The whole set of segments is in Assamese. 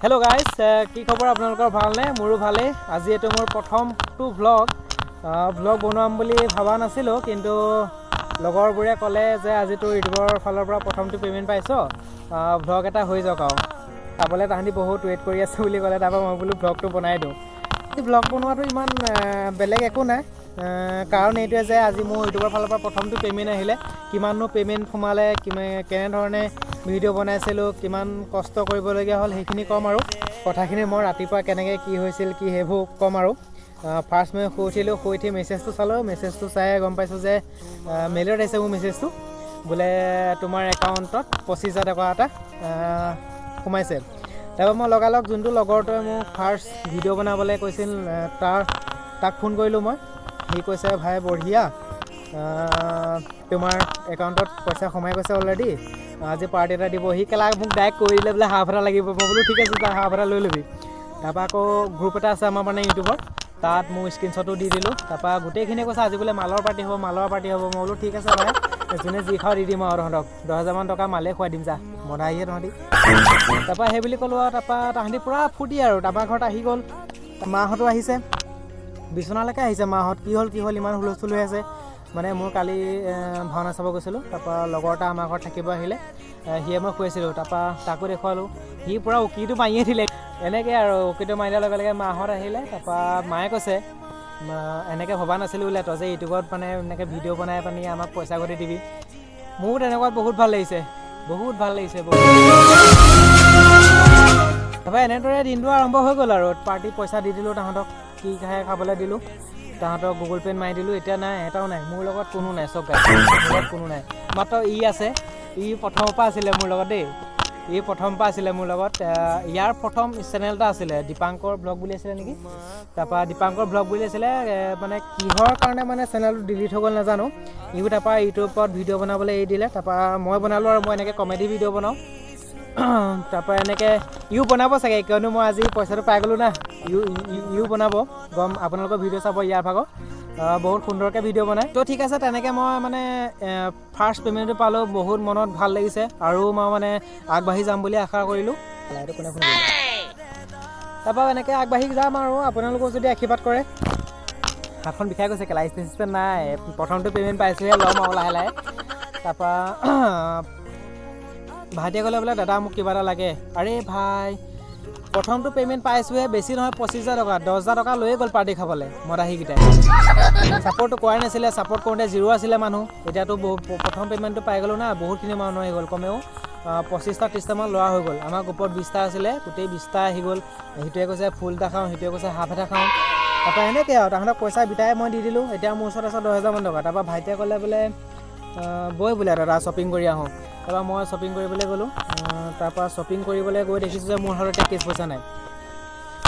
हेलो गाइस কি খবৰ আপোনালোকৰ ভালনে মোৰো ভালে আজি এটো মোৰ প্ৰথমটো ব্লগ বনাম বুলি ভাবা নাছিলো কিন্তু লগৰবোৰে ক'লে যে আজি তো ইউটিউবৰ ফালৰ পৰা প্ৰথমটো পেমেন্ট পাইছো ব্লগ এটা হৈ যাওক আৰু তাবলে তাহানি বহুত ওয়েট কৰি আছে বুলি ক'লে তাপা মই বলো ব্লগটো বনাই দিও এই ব্লগ বনোৱাটো ইমান বেলেগ একো নাই কাৰণ এইটোৱে যে আজি মোৰ ইউটিউবৰ ফালৰ পৰা প্ৰথমটো পেমেন্ট আহিলে কিমাননো পেমেন্ট সোমালে কেনে ধৰণে ভিডিও বনাইছিলো কিমান কষ্ট কৰিবলগীয়া হল সেইখিনি কম আৰু কথাখিনি মই ৰাতিপুৱা কেনেকৈ কি হৈছিল কি হেভু কম আৰু ফাৰ্স্ট মই শুইঠি মেছেজটো চালো মেছেজটো চাই গম পাইছো যে মেইলত আছে মোৰ মেছেজটো বোলে তোমাৰ একাউণ্টত 25000 টকা এটা সোমাইছে তাপা মই লগালগ যোনটো লগৰটোৱে মোক ফাৰ্স্ট ভিডিও বনাবলৈ কৈছিল তাক ফোন কৰিলো মই হি কৈছে ভাই বঢ়িয়া তোমাৰ একাউণ্টত পইচা সোমাই গৈছে অলৰেডি আজি পাৰ্টি এটা দিব হি কেলা মোক ডাইৰেক্ট কৈ দিলে বোলে হাফ এটা লাগিব মই বোলো ঠিক আছে তাৰ হাফ এটা লৈ ল'বি তাপা আকৌ গ্ৰুপ এটা আছে আমাৰ মানে ইউটিউবৰ তাত মোৰ স্ক্ৰীনশ্বটো দি দিলোঁ তাপা গোটেইখিনি কৈছে আজি বোলে মালৰ পাৰ্টি হ'ব মই বোলো ঠিক আছে ভাই যোনে যি খাওঁ দি দিম আৰু তহঁতক 10000 মান টকা মালে খুৱাই দিম যা মদাহিয়ে তহঁতি তাপা সেই বুলি ক'লোঁ আৰু তাপা তাহাঁতি পূৰা ফূৰ্তি আৰু তাপা ঘৰত আহি গ'ল মাহঁতো আহিছে বিছনালৈকে আহিছে মাহঁত কি হ'ল ইমান হুলস্থুল হৈ আছে মানে মোৰ কালি ভাওনা চাব গৈছিলোঁ তাপা লগৰ এটা আমাৰ ঘৰত থাকিব আহিলে হিয়ে মই শুইছিলোঁ তাপা তাকো দেখুৱালোঁ সি পূৰা উকিটো মাৰিয়ে দিলে এনেকৈ আৰু উকিটো মাৰি দিয়াৰ লগে লগে মাহঁত আহিলে তাপা মায়ে কৈছে এনেকৈ ভবা নাছিলোঁ বোলে তই যে ইউটিউবত মানে এনেকৈ ভিডিঅ' বনাই পানি আমাক পইচা ঘটি দিবি মোৰ তেনেকুৱাত বহুত ভাল লাগিছে তাপা এনেদৰে দিনটো আৰম্ভ হৈ গ'ল আৰু পাৰ্টি পইচা দি দিলোঁ তাহাঁতক কি খাবলৈ দিলোঁ তাহাঁতক গুগল পে' মাৰি দিলোঁ এতিয়া নাই এটাও নাই মোৰ লগত কোনো নাই চব গাই মোৰ লগত কোনো নাই মাত্ৰ ই আছে ই প্ৰথমৰ পৰা আছিলে মোৰ লগত দেই ইয়াৰ প্ৰথম চেনেল এটা আছিলে দীপাংকৰ ব্লগ বুলি আছিলে নেকি তাপা দীপাংকৰ ব্লগ বুলি আছিলে মানে কিহৰ কাৰণে মানে চেনেলটো ডিলিট হৈ গ'ল নাজানো ইও তাপা ইউটিউবত ভিডিঅ' বনাবলৈ এৰি দিলে তাপা মই বনালোঁ আৰু মই এনেকৈ কমেডি ভিডিঅ' বনাওঁ তাপা এনেকৈ ইও বনাব চাগে কিয়নো মই আজি পইচাটো পাই গ'লোঁ না ইও বনাব গম আপোনালোকৰ ভিডিঅ' চাব ইয়াৰ ভাগৰ বহুত সুন্দৰকৈ ভিডিঅ' বনায় তো ঠিক আছে তেনেকৈ মই মানে ফাৰ্ষ্ট পে'মেণ্টটো পালোঁ বহুত মনত ভাল লাগিছে আৰু মই মানে আগবাঢ়ি যাম বুলি আশা কৰিলোঁ তাৰপৰা এনেকৈ আগবাঢ়ি যাম আৰু আপোনালোকেও যদি আশীৰ্বাদ কৰে হাতখন বিষাই গৈছে কেলা ষ্টেণ্ড নাই প্ৰথমটো পে'মেণ্ট পাইছোঁহে ল'ম আৰু লাহে লাহে তাৰপৰা ভাইটিয়ে ক'লে বোলে দাদা মোক কিবা এটা লাগে আৰে ভাই প্ৰথমটো পে'মেণ্ট পাইছোঁহে বেছি নহয় 25000 টকা 10000 টকা লৈয়ে গ'ল পাৰ্টি খাবলৈ মদাহীকেইটাই ছাপৰ্টটো কৰাই নাছিলে ছাপৰ্ট কৰোঁতে 0 আছিলে মানুহ এতিয়াতো প্ৰথম পে'মেণ্টটো পাই গ'লোঁ না বহুতখিনি মানুহ আহি গ'ল কমেও 25-30টা মান ল'ৰা হৈ গ'ল আমাৰ গ্ৰুপত 20টা আছিলে গোটেই 20টা আহি গ'ল সিটোৱে কৈছে ফুল এটা খাওঁ সিটোৱে কৈছে হাফ এটা খাওঁ তাৰপৰা এনেকৈ আৰু তাহাঁতক পইচা বিটাই মই দি দিলোঁ এতিয়া মোৰ ওচৰত আছে 10000 মান টকা তাৰপৰা ভাইটিয়ে ক'লে বোলে বৈ বোলে দাদা শ্বপিং কৰি আহোঁ তাৰপৰা মই শ্বপিং কৰিবলৈ গ'লোঁ তাৰপৰা শ্বপিং কৰিবলৈ গৈ দেখিছোঁ যে মোৰ হাততে কেছ পইচা নাই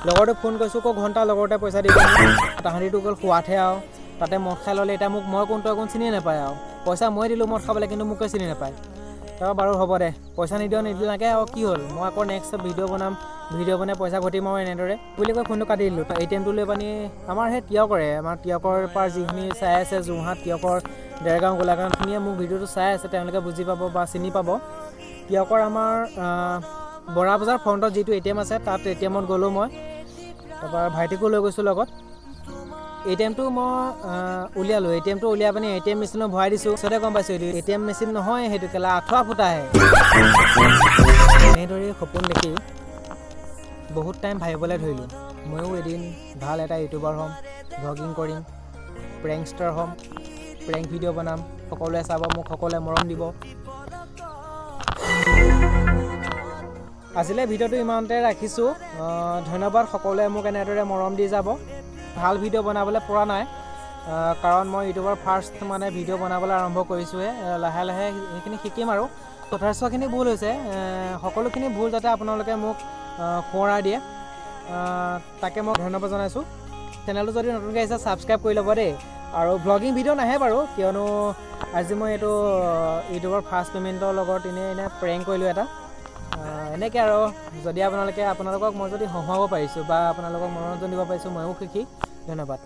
লগৰটোক ফোন কৰিছোঁ আকৌ ঘণ্টা লগৰতে পইচা দি দিলোঁ তাহাঁতিটো গ'ল খোৱাতহে আৰু তাতে মদ খাই ল'লে এতিয়া মোক মই কোনটো একো চিনিয়ে নাপায় আৰু পইচা মই দিলোঁ মদ খাবলৈ কিন্তু মোকে চিনি নাপায় তাৰপৰা বাৰু হ'ব দে পইচা নিদিয়াকৈ আৰু কি হ'ল মই আকৌ নেক্সট ভিডিঅ' বনাই পইচা ঘটিম আৰু এনেদৰে বুলি কৈ ফোনটো কাটি দিলোঁ ATM-টো লৈ পানি আমাৰ সেই টিয়কৰ পৰা যিখিনি চাই আছে যোৰহাট টিয়কৰ দেৰগাঁও গোলাঘাটখিনিয়ে মোক ভিডিঅ'টো চাই আছে তেওঁলোকে বুজি পাব বা চিনি পাব টিয়কৰ আমাৰ বৰা বজাৰ ফ্ৰণ্টত যিটো ATM আছে তাত ATM-ত গ'লোঁ মই তাৰপৰা ভাইটিকো লৈ গৈছোঁ লগত ATM-টো মই উলিয়ালোঁ ATM-টো উলিয়াই পানি ATM মেচিনত ভৰাই দিছোঁ পিছতে গম পাইছোঁ এইটো ATM মেচিন নহয় সেইটো কেলা আঁঠুৱা ফুটাহে এনেদৰে সপোন দেখি বহুত টাইম ভাবিবলৈ ধৰিলোঁ ময়ো এদিন ভাল এটা ইউটিউবাৰ হ'ম ভ্লগিং কৰিম প্ৰেংকষ্টাৰ হ'ম প্ৰেংক ভিডিঅ' বনাম সকলোৱে চাব মোক সকলোৱে মৰম দিব আজিলৈ ভিডিঅ'টো ইমানতে ৰাখিছোঁ ধন্যবাদ সকলোৱে মোক এনেদৰে মৰম দি যাব ভাল ভিডিঅ' বনাবলৈ পৰা নাই কাৰণ মই ইউটিউবৰ ফাৰ্ষ্ট মানে ভিডিঅ' বনাবলৈ আৰম্ভ কৰিছোঁহে লাহে লাহে সেইখিনি শিকিম আৰু যথেষ্টখিনি ভুল হৈছে সকলোখিনি ভুল যাতে আপোনালোকে মোক সোঁৱৰাই দিয়ে তাকে মই ধন্যবাদ জনাইছোঁ চেনেলটো যদি নতুনকৈ আহিছে ছাবস্ক্ৰাইব কৰি ল'ব দেই আৰু ভ্লগিং ভিডিঅ' নাহে বাৰু কিয়নো আজি মই এইটো ইউটিউবৰ ফাৰ্ষ্ট পে'মেণ্টৰ লগত এনে প্ৰেংক কৰিলোঁ এটা এনেকৈ আৰু যদি আপোনালোকক মই যদি হহুৱাব পাৰিছোঁ বা আপোনালোকক মনোৰঞ্জন দিব পাৰিছোঁ ময়ো সুখী ধন্যবাদ